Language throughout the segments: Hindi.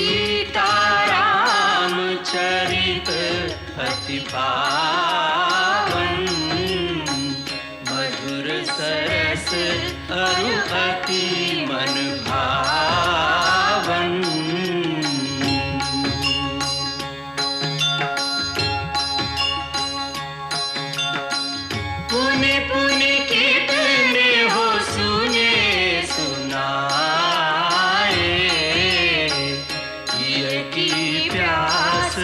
सीताराम चरित अति पावन, मधुर सरस अरु अति मन भावन। पुनि पुनि कितने हो सुने सुनाए, ये की प्यास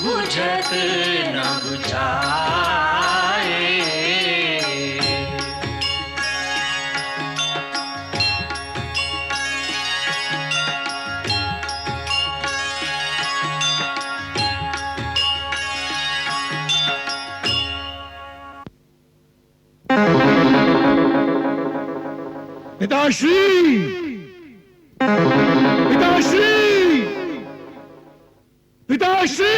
बुझत न बुझाए। पिताश्री, पिताश्री, पिताश्री।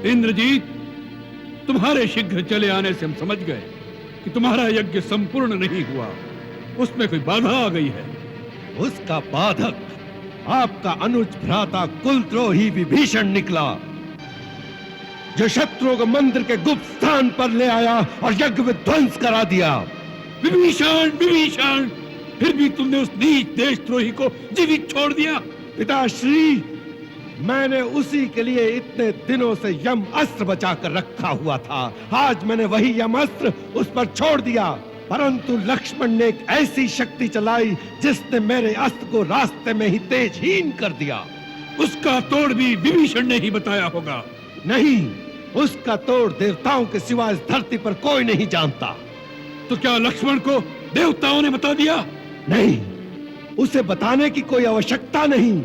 इंद्रजीत, तुम्हारे शीघ्र चले आने से हम समझ गए कि तुम्हारा यज्ञ संपूर्ण नहीं हुआ, उसमें कोई बाधा आ गई है। उसका बाधक आपका अनुज भ्राता कुलद्रोही विभीषण निकला, जो शत्रुओं को मंदिर के गुप्त स्थान पर ले आया और यज्ञ विध्वंस करा दिया। विभीषण, विभीषण, फिर भी तुमने उस नीच देशद्रोही को जीवित छोड़ दिया। पिताश्री, मैंने उसी के लिए इतने दिनों से यम अस्त्र बचाकर रखा हुआ था। आज मैंने वही यम अस्त्र उस पर छोड़ दिया, परंतु लक्ष्मण ने एक ऐसी शक्ति चलाई जिसने मेरे अस्त्र को रास्ते में ही तेजहीन कर दिया। उसका तोड़ भी विभीषण ने ही बताया होगा। नहीं, उसका तोड़ देवताओं के सिवा इस धरती पर कोई नहीं जानता। तो क्या लक्ष्मण को देवताओं ने बता दिया? नहीं, उसे बताने की कोई आवश्यकता नहीं।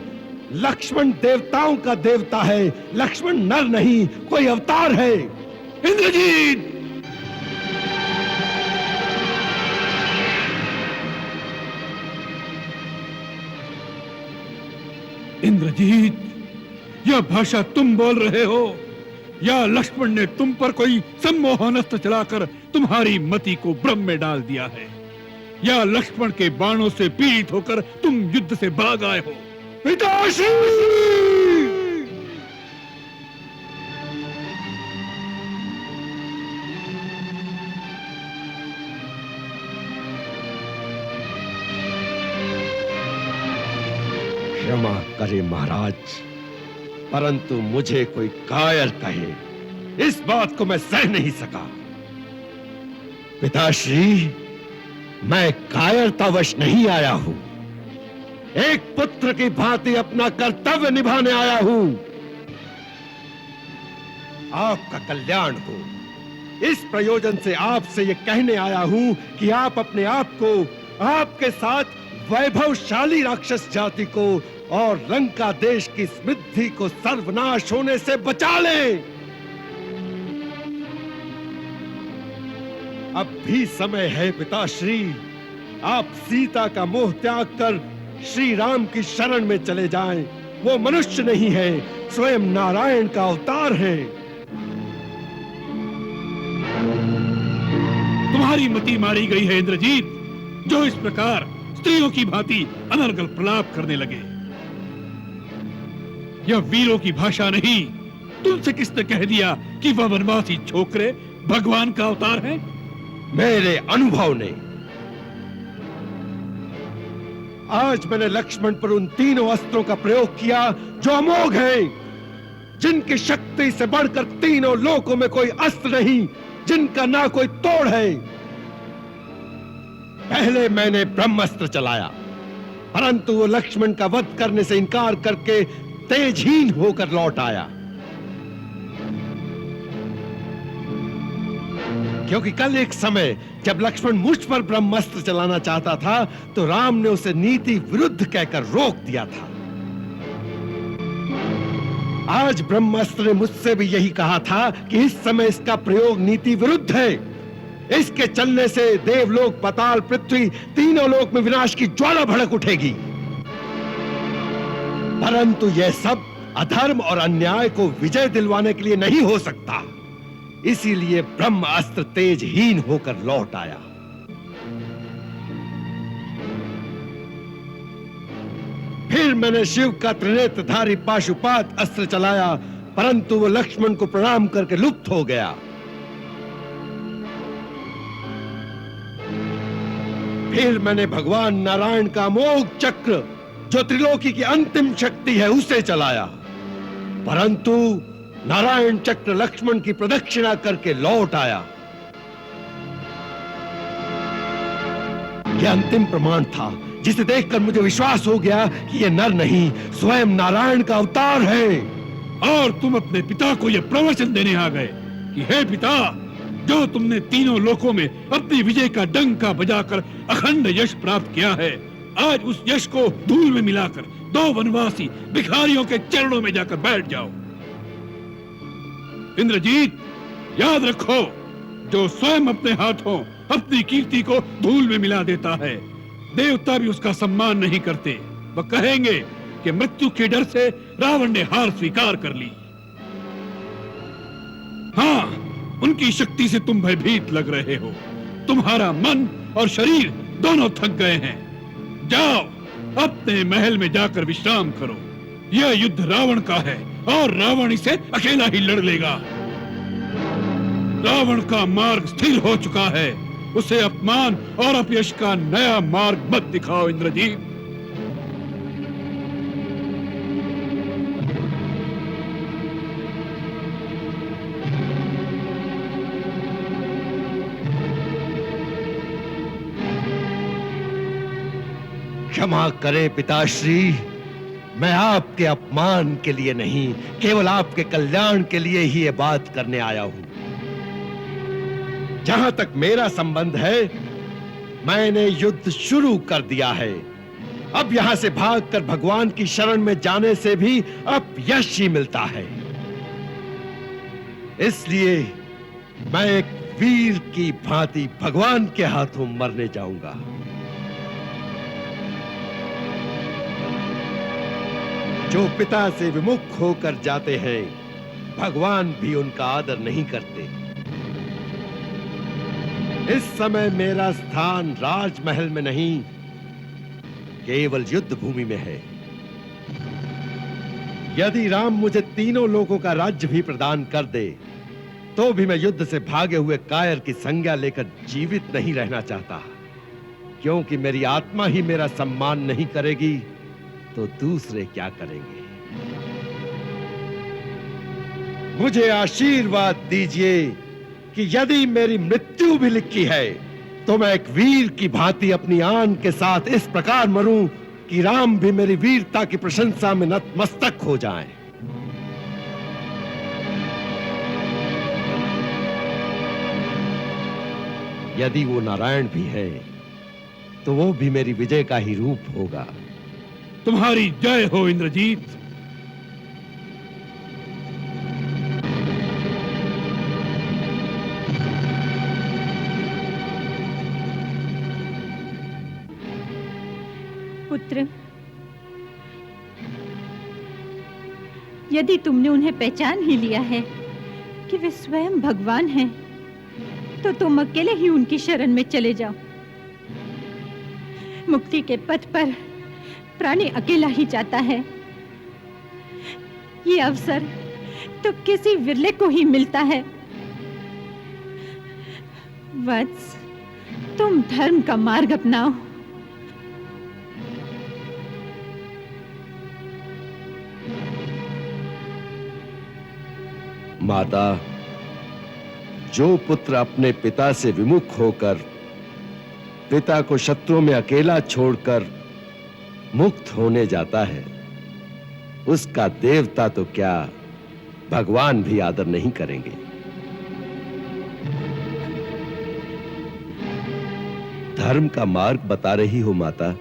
लक्ष्मण देवताओं का देवता है, लक्ष्मण नर नहीं, कोई अवतार है। इंद्रजीत! इंद्रजीत, यह भाषा तुम बोल रहे हो या लक्ष्मण ने तुम पर कोई सम्मोहन अस्त्र चलाकर तुम्हारी मति को भ्रम में डाल दिया है, या लक्ष्मण के बाणों से पीड़ित होकर तुम युद्ध से भाग आए हो? पिताश्री! क्षमा करे महाराज, परंतु मुझे कोई कायर कहे, इस बात को मैं सह नहीं सका। पिताश्री, मैं कायरतावश नहीं आया हूं, एक पुत्र की भांति अपना कर्तव्य निभाने आया हूं। आपका कल्याण हो, इस प्रयोजन से आपसे यह कहने आया हूं कि आप अपने आप को, आपके साथ वैभवशाली राक्षस जाति को और लंका देश की समृद्धि को सर्वनाश होने से बचा लें। अब भी समय है पिताश्री, आप सीता का मोह त्याग कर श्री राम की शरण में चले जाएं। वो मनुष्य नहीं है, स्वयं नारायण का अवतार है। तुम्हारी मति मारी गई है इंद्रजीत, जो इस प्रकार स्त्रियों की भांति अनर्गल प्रलाप करने लगे। यह वीरों की भाषा नहीं। तुमसे किसने कह दिया कि वह वनवासी छोकरे भगवान का अवतार है? मेरे अनुभव ने। आज मैंने लक्ष्मण पर उन तीनों अस्त्रों का प्रयोग किया जो अमोघ हैं, जिनकी शक्ति से बढ़कर तीनों लोकों में कोई अस्त्र नहीं, जिनका ना कोई तोड़ है। पहले मैंने ब्रह्मास्त्र चलाया, परंतु वो लक्ष्मण का वध करने से इनकार करके तेजहीन होकर लौट आया। क्योंकि कल एक समय जब लक्ष्मण मुझ पर ब्रह्मास्त्र चलाना चाहता था तो राम ने उसे नीति विरुद्ध कहकर रोक दिया था। आज ब्रह्मास्त्र ने मुझसे भी यही कहा था कि इस समय इसका प्रयोग नीति विरुद्ध है। इसके चलने से देवलोक, पाताल, पृथ्वी, तीनों लोक में विनाश की ज्वाला भड़क उठेगी। परंतु यह सब अधर्म और अन्याय को विजय दिलवाने के लिए नहीं हो सकता। इसीलिए ब्रह्म अस्त्र तेजहीन होकर लौट आया। फिर मैंने शिव का त्रिनेत्रधारी पाशुपात अस्त्र चलाया, परंतु वो लक्ष्मण को प्रणाम करके लुप्त हो गया। फिर मैंने भगवान नारायण का अमोघ चक्र, जो त्रिलोकी की अंतिम शक्ति है, उसे चलाया, परंतु नारायण चक्र लक्ष्मण की प्रदक्षिणा करके लौट आया। यह अंतिम प्रमाण था, जिसे देखकर मुझे विश्वास हो गया कि यह नर नहीं, स्वयं नारायण का अवतार है। और तुम अपने पिता को यह प्रवचन देने आ गए कि हे पिता, जो तुमने तीनों लोकों में अपनी विजय का डंका बजाकर अखंड यश प्राप्त किया है, आज उस यश को धूल में मिलाकर 2 वनवासी भिखारियों के चरणों में जाकर बैठ जाओ। इंद्रजीत, याद रखो, जो स्वयं अपने हाथों अपनी कीर्ति को धूल में मिला देता है, देवता भी उसका सम्मान नहीं करते। वह कहेंगे कि मृत्यु के डर से रावण ने हार स्वीकार कर ली। हाँ, उनकी शक्ति से तुम भयभीत लग रहे हो। तुम्हारा मन और शरीर दोनों थक गए हैं। जाओ, अपने महल में जाकर विश्राम करो। यह युद्ध रावण का है और रावण इसे अकेला ही लड़ लेगा। रावण का मार्ग स्थिर हो चुका है, उसे अपमान और अपयश का नया मार्ग मत दिखाओ इंद्रजीत। क्षमा करें पिताश्री, मैं आपके अपमान के लिए नहीं, केवल आपके कल्याण के लिए ही ये बात करने आया हूं। जहां तक मेरा संबंध है, मैंने युद्ध शुरू कर दिया है। अब यहां से भागकर भगवान की शरण में जाने से भी अपयश ही मिलता है। इसलिए मैं एक वीर की भांति भगवान के हाथों मरने जाऊंगा। जो पिता से विमुख होकर जाते हैं, भगवान भी उनका आदर नहीं करते। इस समय मेरा स्थान राजमहल में नहीं, केवल युद्ध भूमि में है। यदि राम मुझे तीनों लोगों का राज्य भी प्रदान कर दे, तो भी मैं युद्ध से भागे हुए कायर की संज्ञा लेकर जीवित नहीं रहना चाहता, क्योंकि मेरी आत्मा ही मेरा सम्मान नहीं करेगी तो दूसरे क्या करेंगे। मुझे आशीर्वाद दीजिए कि यदि मेरी मृत्यु भी लिखी है, तो मैं एक वीर की भांति अपनी आन के साथ इस प्रकार मरूं कि राम भी मेरी वीरता की प्रशंसा में नतमस्तक हो जाएं। यदि वो नारायण भी है, तो वो भी मेरी विजय का ही रूप होगा। तुम्हारी जय हो इंद्रजीत। पुत्र, यदि तुमने उन्हें पहचान ही लिया है कि वे स्वयं भगवान हैं, तो तुम अकेले ही उनकी शरण में चले जाओ। मुक्ति के पथ पर प्राणी अकेला ही जाता है। ये अवसर तो किसी विरले को ही मिलता है। वत्स, तुम धर्म का मार्ग अपनाओ। माता, जो पुत्र अपने पिता से विमुख होकर पिता को शत्रुओं में अकेला छोड़कर मुक्त होने जाता है, उसका देवता तो क्या, भगवान भी आदर नहीं करेंगे। धर्म का मार्ग बता रही हो माता,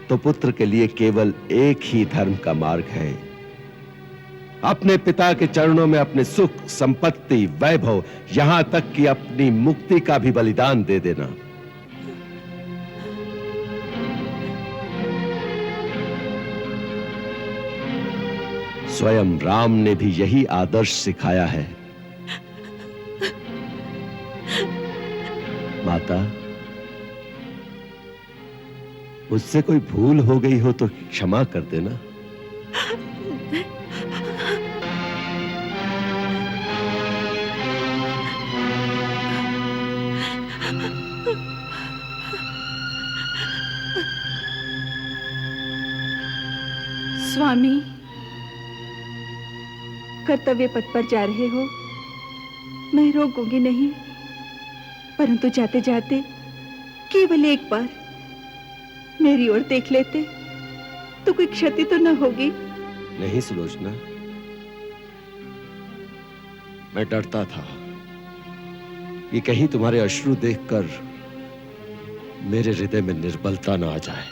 तो पुत्र के लिए केवल एक ही धर्म का मार्ग है। अपने पिता के चरणों में अपने सुख, संपत्ति, वैभव, यहां तक कि अपनी मुक्ति का भी बलिदान दे देना। स्वयं राम ने भी यही आदर्श सिखाया है। माता, मुझसे कोई भूल हो गई हो तो क्षमा कर देना। स्वामी, कर्तव्य पथ पर जा रहे हो, मैं रोकूंगी नहीं, परंतु जाते जाते केवल एक बार मेरी ओर देख लेते तो कोई क्षति तो न होगी। नहीं सुलोचना, मैं डरता था कि कहीं तुम्हारे अश्रु देखकर मेरे हृदय में निर्बलता न आ जाए।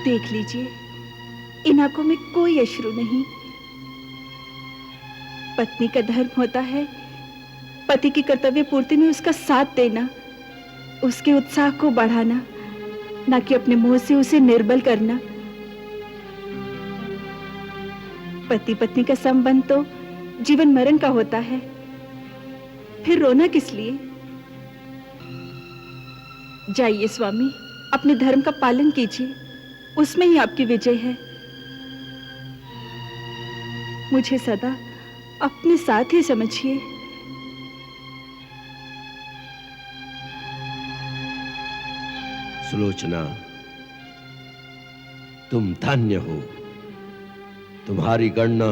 देख लीजिए, इन आंखों में कोई अश्रु नहीं। पत्नी का धर्म होता है पति की कर्तव्य पूर्ति में उसका साथ देना, उसके उत्साह को बढ़ाना, ना कि अपने मुंह से उसे निर्बल करना। पति पत्नी का संबंध तो जीवन मरण का होता है, फिर रोना किस लिए? जाइए स्वामी, अपने धर्म का पालन कीजिए, उसमें ही आपकी विजय है। मुझे सदा अपने साथ ही समझिए। सुलोचना, तुम धन्य हो। तुम्हारी गणना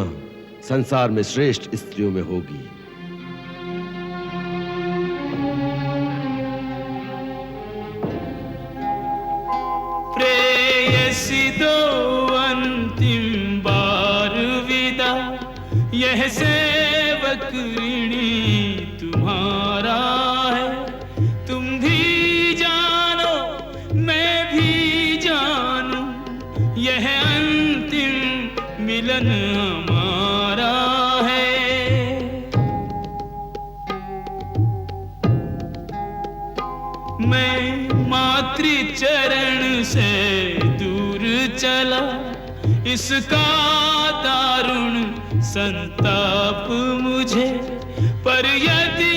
संसार में श्रेष्ठ स्त्रियों में होगी। प्रेयसी दो अंतिम बार विदा, यह सेवक ऋणी तुम्हारा है। तुम भी जानो मैं भी जानूं, यह अंतिम मिलन हमारा है। मैं मातृचरण से दूर चला, इसका दारुण संताप मुझे, पर यदि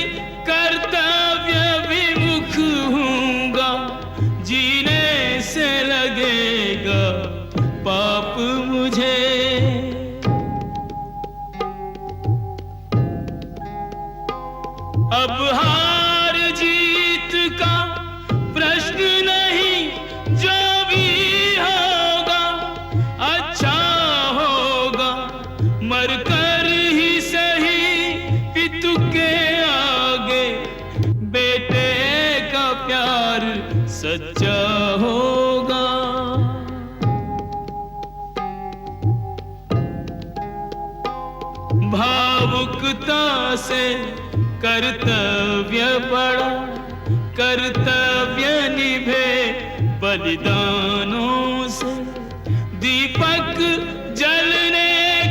कर्तव्य विमुख हूँगा, जीने से लगेगा पाप मुझे। अब हार जीत का प्रश्न नहीं, जो भी होगा अच्छा होगा, मरकर ही सही पितु के आगे, बेटे का प्यार सच्चा होगा। भावुकता से कर्तव्य बड़ा, कर्तव्य निभे बलिदानों से। दीपक जलने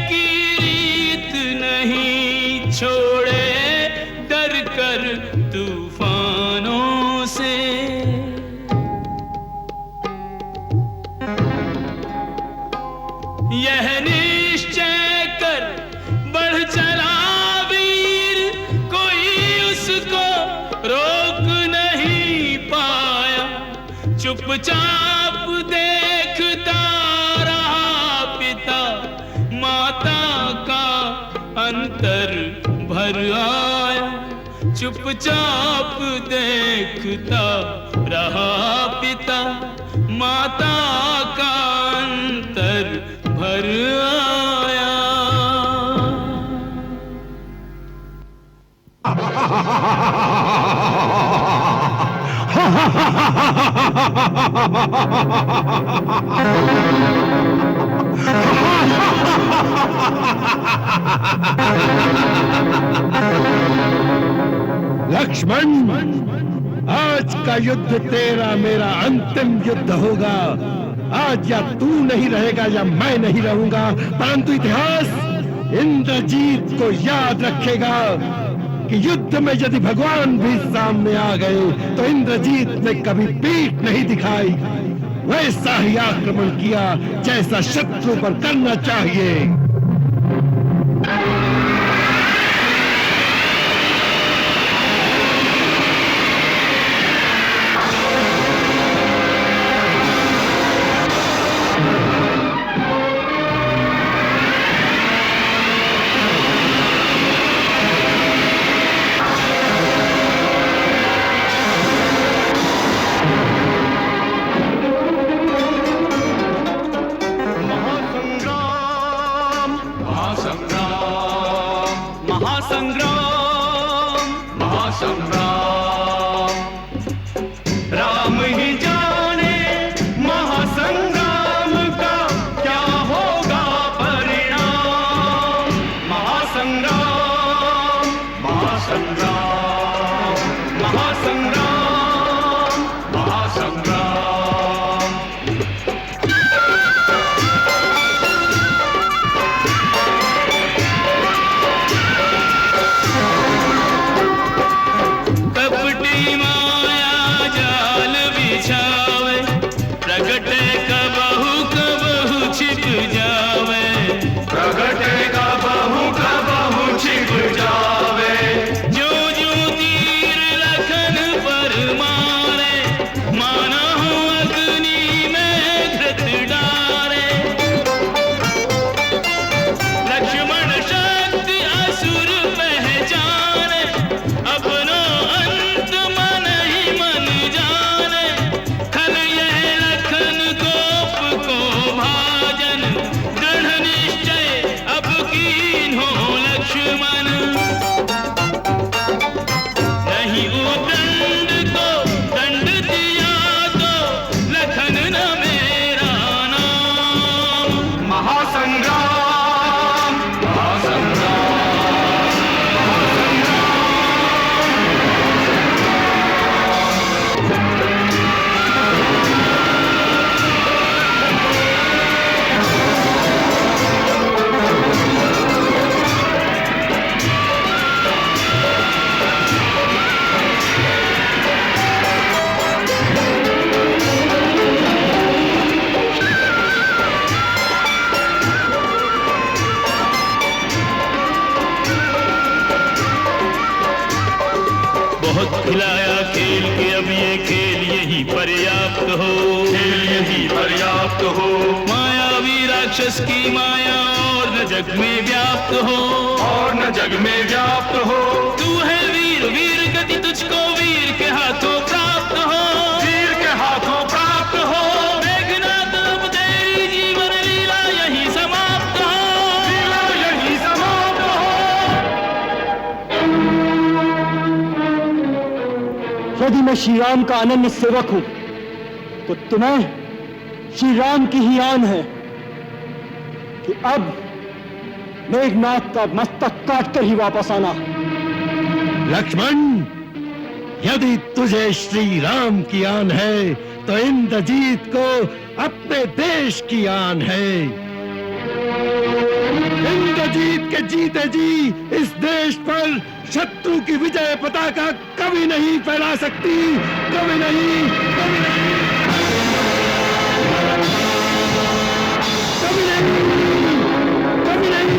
की रीत नहीं, छोड़े डर कर तूफानों से। यह निश्चय कर बढ़ चला वीर, कोई उसको रोक नहीं पाया। चुपचाप देखता रहा पिता, माता का अंतर भर आया। चुपचाप देखता रहा पिता, माता का अंतर भर आया। लक्ष्मण, आज का युद्ध तेरा मेरा अंतिम युद्ध होगा। आज या तू नहीं रहेगा या मैं नहीं रहूंगा, परंतु इतिहास इंद्रजीत को याद रखेगा। कि युद्ध में यदि भगवान भी सामने आ गए तो इंद्रजीत ने कभी पीठ नहीं दिखाई, वैसा ही आक्रमण किया जैसा शत्रु पर करना चाहिए। खिलाया खेल के अब ये खेल यही पर्याप्त हो, खेल यही पर्याप्त हो। मायावी राक्षस की माया और न जग में व्याप्त हो, और न जग में व्याप्त हो। तू है वीर, वीर गति तुझको वीर के हाथों प्राप्त हो, वीर के हाथों प्राप्त हो। मेघनाद अब तेरी जीवन लीला यही समाप्त हो, लीला यही समाप्त हो। यदि मैं श्री राम का अनन्य सेवक हूं तो तुम्हें श्री राम की ही आन है कि अब मेघनाथ का मस्तक काटकर ही वापस आना। लक्ष्मण, यदि तुझे श्री राम की आन है तो इंद्रजीत को अपने देश की आन है। इंद्रजीत के जीते जी इस देश पर शत्रु की विजय पताका कभी नहीं फैला सकती, कभी नहीं, कभी नहीं, कभी नहीं, कभी नहीं, कभी नहीं।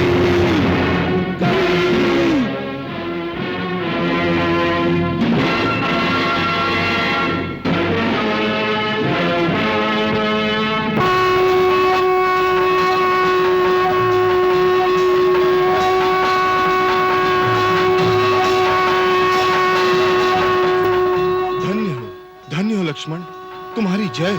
धन्य हो लक्ष्मण, तुम्हारी जय हो।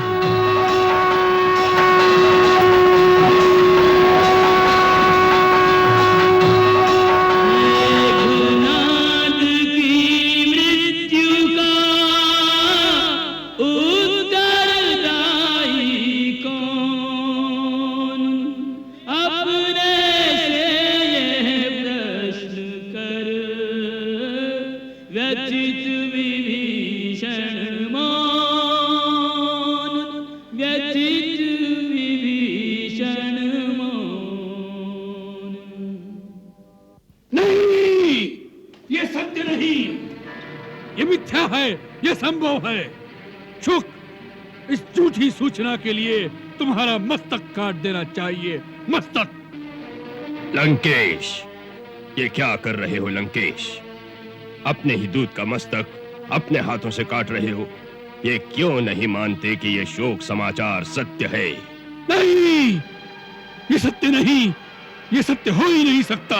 व्यचित विभीषण मान है, यह संभव है। शुक, इस झूठी सूचना के लिए तुम्हारा मस्तक काट देना चाहिए, मस्तक। लंकेश, ये क्या कर रहे हो लंकेश? अपने ही दूत का मस्तक अपने हाथों से काट रहे हो। ये क्यों नहीं मानते कि ये शोक समाचार सत्य है? नहीं, ये सत्य नहीं, ये सत्य हो ही नहीं सकता।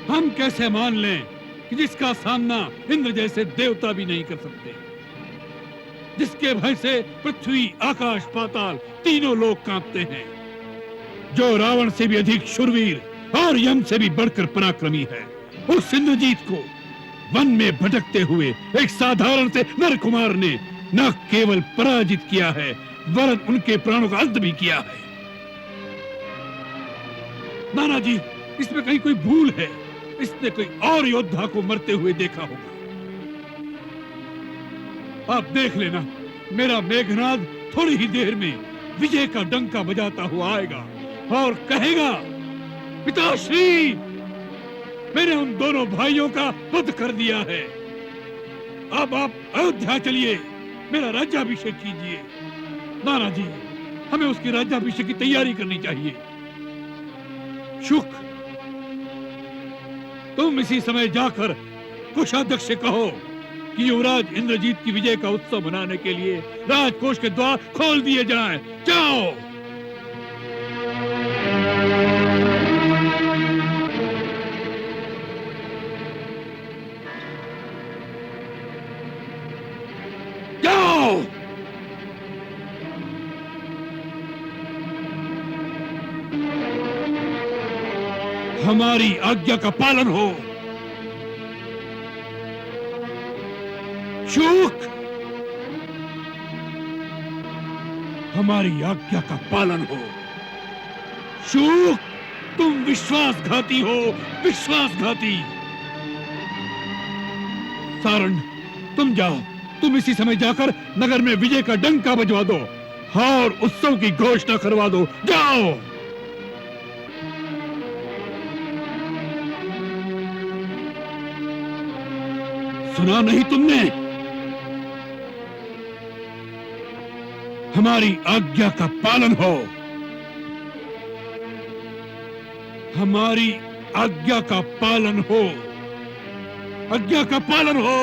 हम कैसे मान लें कि जिसका सामना इंद्र जैसे देवता भी नहीं कर सकते, जिसके भय से पृथ्वी, आकाश, पाताल तीनों लोग कांपते हैं, जो रावण से भी अधिक शूरवीर और यम से भी बढ़कर पराक्रमी है, उस इंद्रजीत को वन में भटकते हुए एक साधारण से नर कुमार ने न केवल पराजित किया है, वरन उनके प्राणों का अंत भी किया है। नाना जी, इसमें कहीं कोई भूल है। इसने कोई और योद्धा को मरते हुए देखा होगा। आप देख लेना, मेरा मेघनाद थोड़ी ही देर में विजय का डंका बजाता हुआ आएगा और कहेगा, पिताश्री, मैंने उन दोनों भाइयों का वध कर दिया है। अब आप अयोध्या चलिए, मेरा राज्याभिषेक कीजिए। नाना जी, हमें उसकी राज्याभिषेक की तैयारी करनी चाहिए। शुक, तुम इसी समय जाकर कोषाध्यक्ष से कहो कि युवराज इंद्रजीत की विजय का उत्सव मनाने के लिए राजकोष के द्वार खोल दिए जाएं। जाओ। जाओ। हमारी आज्ञा का पालन हो। शुक, हमारी आज्ञा का पालन हो। शुक, तुम विश्वासघाती हो, विश्वासघाती। सारण, तुम जाओ, तुम इसी समय जाकर नगर में विजय का डंका बजवा दो और उत्सव की घोषणा करवा दो। जाओ। सुना नहीं तुमने? हमारी आज्ञा का पालन हो। हमारी आज्ञा का पालन हो। आज्ञा का पालन हो।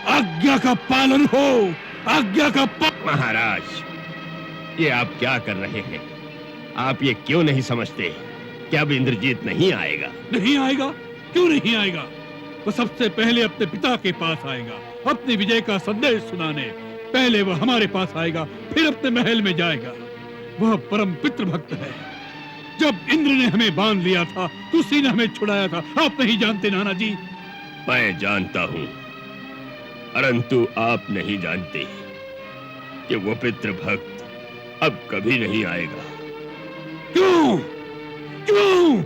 आज्ञा का पालन हो। आज्ञा का महाराज, ये आप क्या कर रहे हैं? आप ये क्यों नहीं समझते कि अब इंद्रजीत नहीं आएगा? नहीं आएगा? क्यों नहीं आएगा? वो सबसे पहले अपने पिता के पास आएगा, अपनी विजय का संदेश सुनाने। पहले वह हमारे पास आएगा, फिर अपने महल में जाएगा। वह परम पितृभक्त है। जब इंद्र ने हमें बांध लिया था तो उसी ने हमें छुड़ाया था। आप नहीं जानते नाना जी? मैं जानता हूं, परंतु आप नहीं जानते कि वो पितृभक्त अब कभी नहीं आएगा। क्यों? क्यों?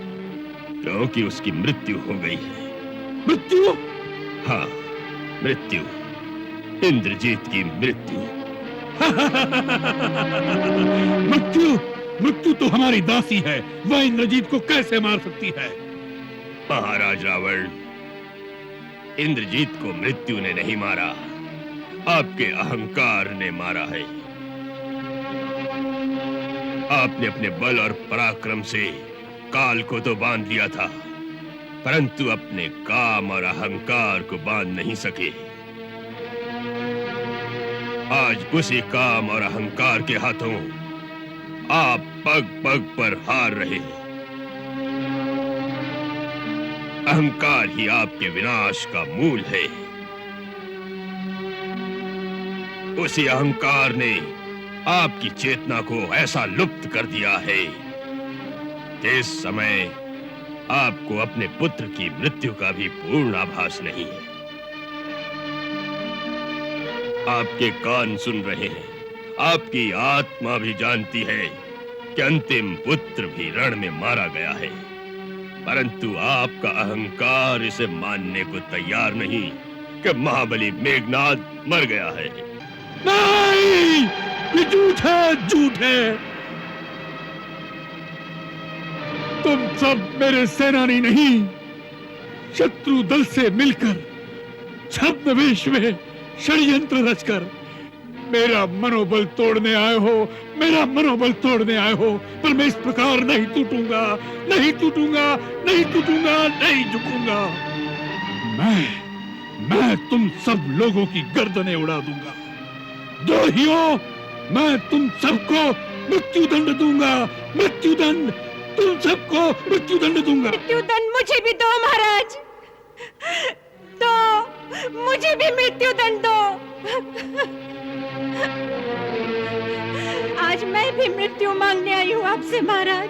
क्योंकि उसकी मृत्यु हो गई है। मृत्यु? हाँ, मृत्यु, इंद्रजीत की मृत्यु। मृत्यु? मृत्यु तो हमारी दासी है, वह इंद्रजीत को कैसे मार सकती है? महाराज रावण, इंद्रजीत को मृत्यु ने नहीं मारा, आपके अहंकार ने मारा है। आपने अपने बल और पराक्रम से काल को तो बांध लिया था, परंतु अपने काम और अहंकार को बांध नहीं सके। आज उसी काम और अहंकार के हाथों आप पग पग पर हार रहे हैं। अहंकार ही आपके विनाश का मूल है। उसी अहंकार ने आपकी चेतना को ऐसा लुप्त कर दिया है कि इस समय आपको अपने पुत्र की मृत्यु का भी पूर्ण आभास नहीं है। आपके कान सुन रहे हैं, आपकी आत्मा भी जानती है कि अंतिम पुत्र भी रण में मारा गया है, परंतु आपका अहंकार इसे मानने को तैयार नहीं कि महाबली मेघनाद मर गया है। नहीं, ये झूठ है, झूठ है। तुम सब मेरे सेनानी नहीं, शत्रु दल से मिलकर छद्मवेश में षड्यंत्र रचकर मेरा मनोबल तोड़ने आए हो, मेरा मनोबल तोड़ने आए हो। पर मैं इस प्रकार नहीं टूटूंगा, नहीं टूटूंगा, नहीं टूटूंगा, नहीं झुकूंगा। मैं तुम सब लोगों की गर्दनें उड़ा दूंगा। द्रोहियों, मैं तुम सबको मृत्युदंड दूंगा, मृत्युदंड, तुम सबको मृत्युदंड दूंगा। मृत्युदंड मुझे भी दो महाराज, तो मुझे भी मृत्युदंड दो। आज मैं भी मृत्यु मांगने आई हूँ आपसे महाराज।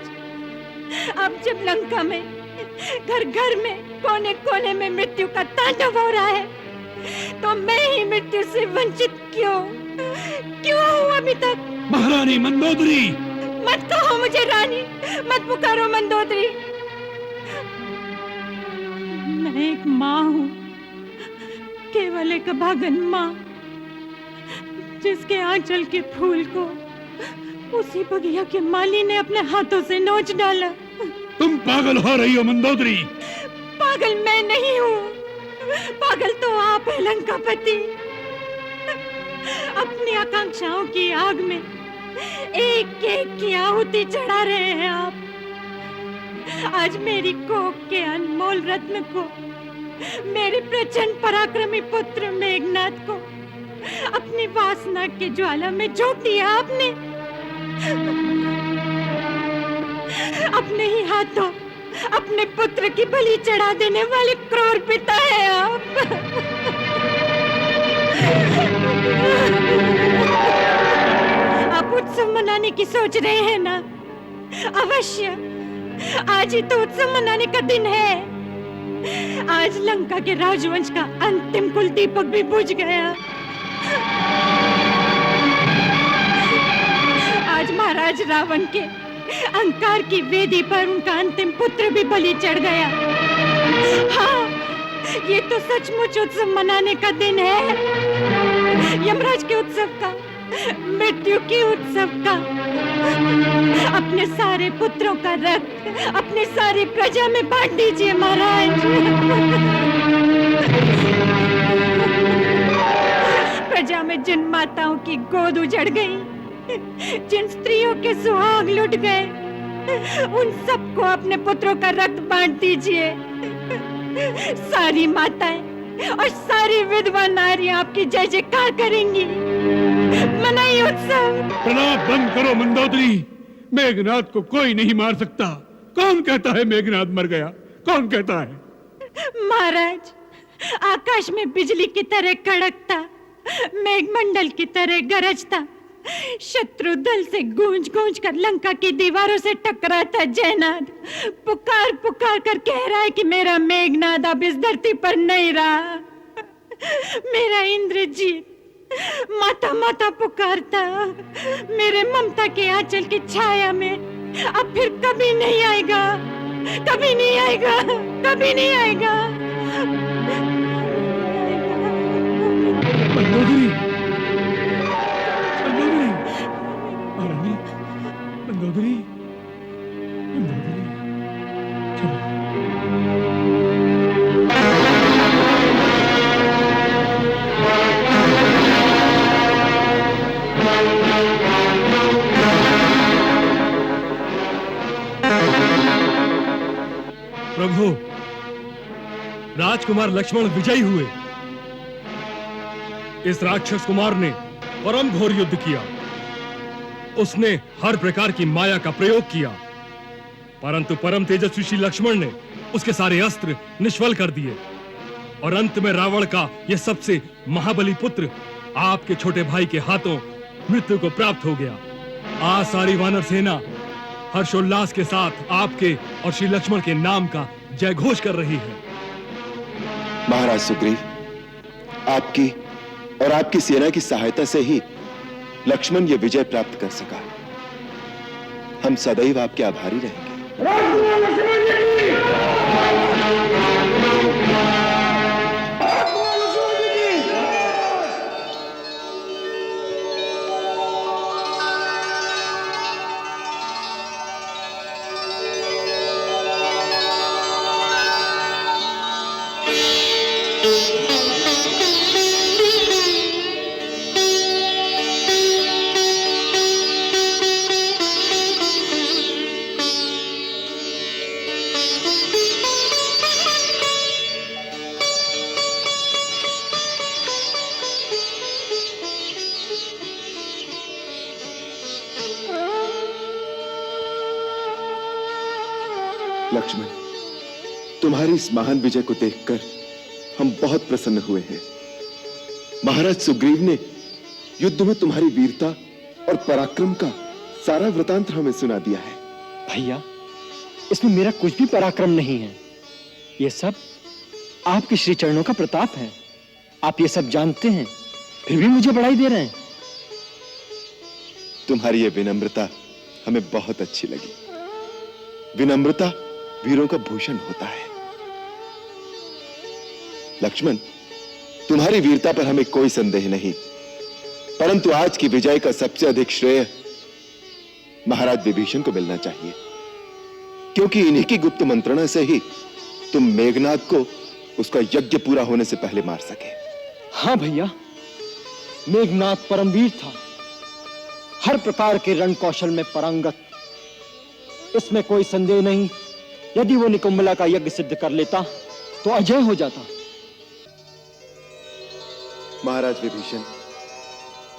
अब जब लंका में घर घर में कोने कोने में मृत्यु का तांडव हो रहा है, तो मैं ही मृत्यु से वंचित क्यों हूँ अभी तक? महारानी मंदोदरी! मत कहो मुझे रानी, मत पुकारो मंदोदरी। मैं एक माँ हूँ, केवल एक अभागन माँ, जिसके आंचल के फूल को उसी बगिया के माली ने अपने हाथों से नोच डाला। तुम पागल हो रही हो मंदोदरी। पागल मैं नहीं हूँ, पागल तो आप है लंकापति। अपनी आकांक्षाओं की आग में एक एक की आहुति चढ़ा रहे हैं आप। आज मेरी कोख के अनमोल रत्न को, मेरे प्रचंड पराक्रमी पुत्र मेघनाद को अपनी वासना के ज्वाला में झोंक दिया आपने। अपने ही हाथों अपने पुत्र की बलि चढ़ा देने वाले क्रूर पिता है आप। आप उत्सव मनाने की सोच रहे हैं ना? अवश्य, आज ही तो उत्सव मनाने का दिन है। आज लंका के राजवंश का अंतिम कुल दीपक भी बुझ गया। आज महाराज रावण के अहंकार की वेदी पर उनका अंतिम पुत्र भी बलि चढ़ गया। हाँ, ये तो सचमुच उत्सव मनाने का दिन है, यमराज के उत्सव का, मृत्यु के उत्सव का। अपने सारे पुत्रों का रक्त अपने सारी प्रजा में बांट दीजिए महाराज। प्रजा में जिन माताओं की गोद उजड़ गई, जिन स्त्रियों के सुहाग लुट गए, उन सबको अपने पुत्रों का रक्त बांट दीजिए। सारी माताएं और सारी विधवा नारियां आपकी जय जयकार करेंगी। मनाइए उत्सव। प्रलाप बंद करो मंदोदरी। मेघनाद को कोई नहीं मार सकता। कौन कहता है मेघनाद मर गया? कौन कहता है? महाराज, आकाश में बिजली की तरह कड़कता, मेघमंडल की तरह गरजता, शत्रु दल से गूंज गूंज कर लंका की दीवारों से टकराता जयनाद पुकार पुकार कर कह रहा है कि मेरा मेघनाद अब इस धरती पर नहीं रहा। मेरा इंद्रजीत माता माता पुकारता मेरे ममता के आंचल की छाया में अब फिर कभी नहीं आएगा, कभी नहीं आएगा, कभी नहीं आएगा। मंदोदरी, मंदोदरी, महारानी, मंदोदरी, मंदोदरी, चलो। प्रभु, राजकुमार लक्ष्मण विजयी हुए। इस राक्षस कुमार ने परम घोर युद्ध किया। उसने हर प्रकार की माया का प्रयोग किया, परंतु परम तेजस्वी श्री लक्ष्मण ने उसके सारे अस्त्र निष्फल कर दिए और अंत में रावण का यह सबसे महाबली पुत्र आपके छोटे भाई के हाथों मृत्यु को प्राप्त हो गया। आज सारी वानर सेना हर्षोल्लास के साथ आपके और श्री लक्ष्मण के नाम का जय घोष कर रही है। महाराज सुग्रीव, आपकी और आपकी सेना की सहायता से ही लक्ष्मण ये विजय प्राप्त कर सका। हम सदैव आपके आभारी रहेंगे। लक्ष्मण, तुम्हारी इस महान विजय को देखकर हम बहुत प्रसन्न हुए हैं। महाराज सुग्रीव ने युद्ध में तुम्हारी वीरता और पराक्रम का सारा वृतांत हमें सुना दिया है। भैया, इसमें मेरा कुछ भी पराक्रम नहीं है। ये सब आपके श्री चरणों का प्रताप है। आप ये सब जानते हैं, फिर भी मुझे बड़ाई दे रहे हैं। तुम्हारी ये विनम्रता हमें बहुत अच्छी लगी। विनम्रता वीरों का भूषण होता है। लक्ष्मण, तुम्हारी वीरता पर हमें कोई संदेह नहीं, परंतु आज की विजय का सबसे अधिक श्रेय महाराज विभीषण को मिलना चाहिए, क्योंकि इन्हीं की गुप्त मंत्रणा से ही तुम मेघनाद को उसका यज्ञ पूरा होने से पहले मार सके। हाँ भैया, मेघनाद परमवीर था, हर प्रकार के रण कौशल में पारंगत। इसमें कोई संदेह नहीं। यदि वो निकुंभला का यज्ञ सिद्ध कर लेता तो अजय हो जाता। महाराज विभीषण,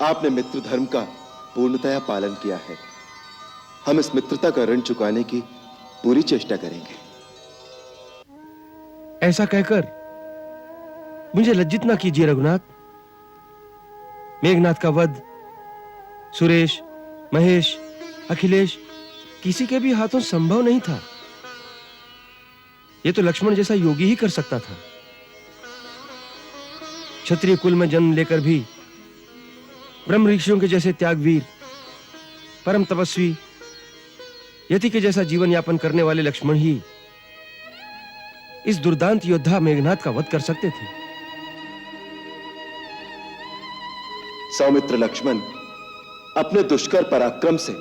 आपने मित्र धर्म का पूर्णतया पालन किया है। हम इस मित्रता का ऋण चुकाने की पूरी चेष्टा करेंगे। ऐसा कहकर मुझे लज्जित ना कीजिए रघुनाथ। मेघनाद का वध सुरेश, महेश, अखिलेश किसी के भी हाथों संभव नहीं था। यह तो लक्ष्मण जैसा योगी ही कर सकता था। क्षत्रिय कुल में जन्म लेकर भी ब्रह्म ऋषियों के जैसे त्यागवीर, परम तपस्वी, यति के जैसा जीवन यापन करने वाले लक्ष्मण ही इस दुर्दांत योद्धा मेघनाद का वध कर सकते थे। सौमित्र लक्ष्मण, अपने दुष्कर पराक्रम से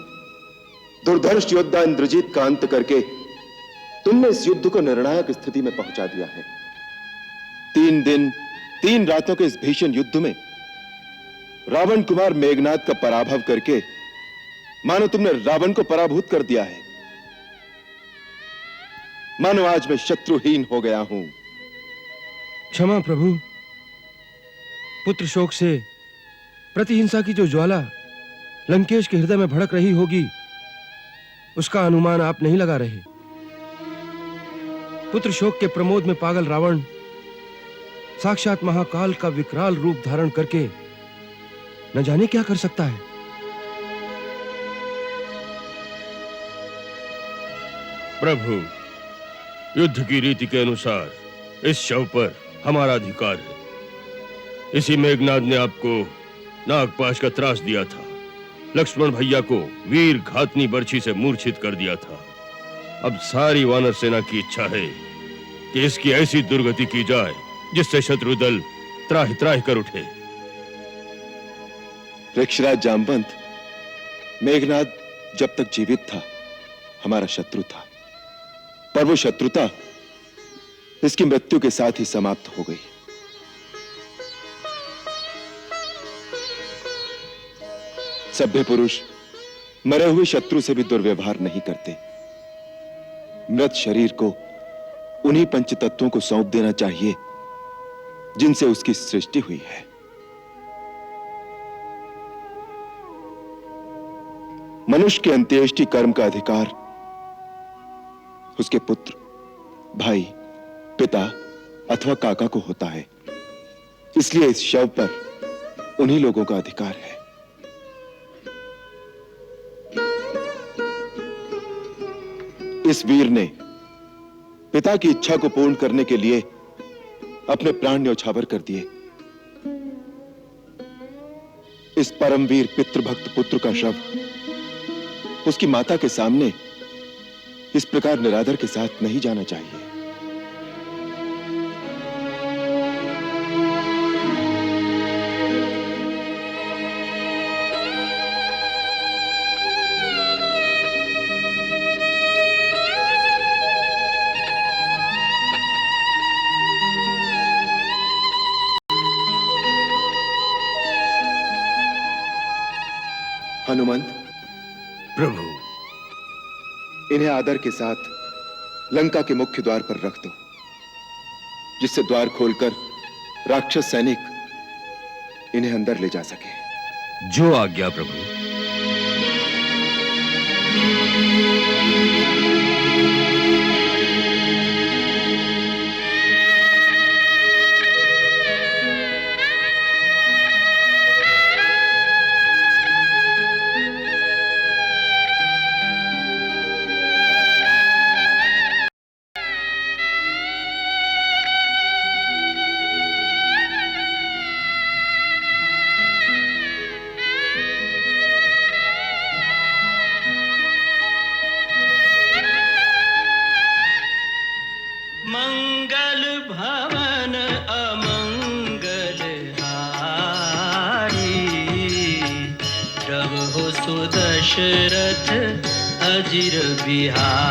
दुर्धर्ष योद्धा इंद्रजीत का अंत करके तुमने इस युद्ध को निर्णायक स्थिति में पहुंचा दिया है। 3 दिन 3 रातों के इस भीषण युद्ध में रावण कुमार मेघनाद का पराभव करके मानो तुमने रावण को पराभूत कर दिया है। मानो आज मैं शत्रुहीन हो गया हूं। क्षमा प्रभु। पुत्र शोक से प्रतिहिंसा की जो ज्वाला लंकेश के हृदय में भड़क रही होगी, उसका अनुमान आप नहीं लगा रहे। पुत्र शोक के प्रमोद में पागल रावण साक्षात महाकाल का विकराल रूप धारण करके न जाने क्या कर सकता है। प्रभु, युद्ध की रीति के अनुसार इस शव पर हमारा अधिकार है। इसी मेघनाद ने आपको नागपाश का त्रास दिया था, लक्ष्मण भैया को वीर घातनी बर्छी से मूर्छित कर दिया था। अब सारी वानर सेना की इच्छा है कि इसकी ऐसी दुर्गति की जाए जिससे शत्रु दल त्राहि त्राहि कर उठे। वृक्षराज जामवंत, मेघनाद जब तक जीवित था हमारा शत्रु था, पर वो शत्रुता इसकी मृत्यु के साथ ही समाप्त हो गई। सभ्य पुरुष मरे हुए शत्रु से भी दुर्व्यवहार नहीं करते। मृत शरीर को उन्हीं पंच तत्वों को सौंप देना चाहिए जिनसे उसकी सृष्टि हुई है। मनुष्य के अंत्येष्टि कर्म का अधिकार उसके पुत्र, भाई, पिता अथवा काका को होता है। इसलिए इस शव पर उन्हीं लोगों का अधिकार है। इस वीर ने पिता की इच्छा को पूर्ण करने के लिए अपने प्राण न्यौछावर कर दिए। इस परमवीर पितृभक्त पुत्र का शव उसकी माता के सामने इस प्रकार निरादर के साथ नहीं जाना चाहिए। हनुमंत, प्रभु, इन्हें आदर के साथ लंका के मुख्य द्वार पर रख दो, जिससे द्वार खोलकर राक्षस सैनिक इन्हें अंदर ले जा सके। जो आज्ञा प्रभु। सो दशरथ अजिर बिहारी।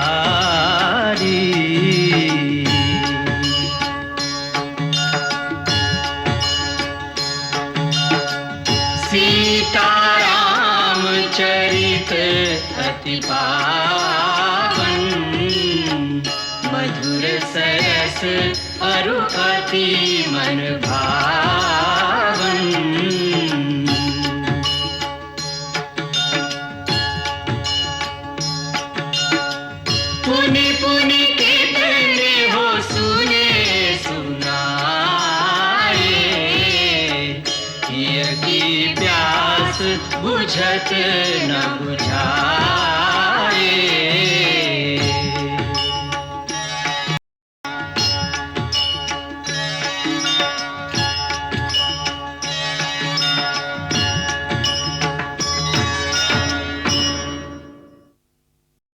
सीताराम चरित अति पावन, मधुर सरस अरु अति मन भावन। पुनि पुनि कितने हो सुने सुनाए, हिय की प्यास बुझत न बुझाए।